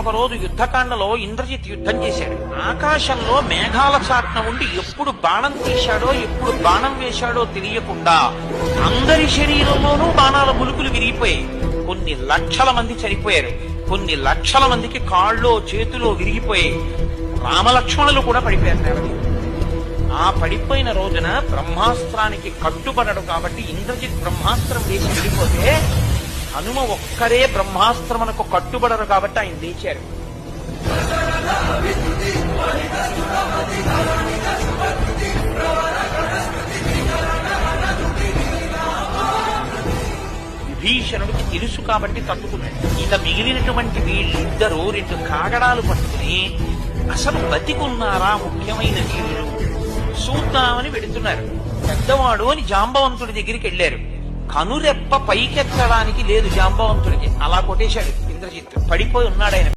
ఒకరోజు యుద్ధకాండలో ఇంద్రజిత్ యుద్ధం చేశాడు. ఆకాశంలో మేఘాల చాట్న ఉండి ఎప్పుడు బాణం తీశాడో ఎప్పుడు బాణం వేశాడో తెలియకుండా అందరి శరీరంలోనూ బాణాల ములుకులు విరిగిపోయాయి. కొన్ని లక్షల మంది చనిపోయారు. కొన్ని లక్షల మందికి కాళ్ళో చేతిలో విరిగిపోయాయి. రామలక్ష్మణులు కూడా పడిపోయారు నేల మీద. ఆ పడిపోయిన రోజున బ్రహ్మాస్త్రానికి కట్టుబడడు కాబట్టి ఇంద్రజిత్ బ్రహ్మాస్త్రం వేసి విడిపోతే హనుమ ఒక్కరే బ్రహ్మాస్త్రమునకు కట్టుబడరు కాబట్టి ఆయన లేచారు. విభీషణుడికి తెలుసు కాబట్టి తట్టుకున్నాడు. ఇక మిగిలినటువంటి వీళ్ళిద్దరూ రెండు కాగడాలు పట్టుకుని అసలు బతికున్నారా ముఖ్యమైన వీరులు చూద్దామని వెడుతున్నారు. పెద్దవాడు అని జాంబవంతుడి దగ్గరికి వెళ్ళారు. కనురెప్ప పైకెత్తడానికి లేదు జాంబవంతుడికి. అలా కొట్టేశాడు ఇంద్రజిత్. పడిపోయి ఉన్నాడు ఆయన.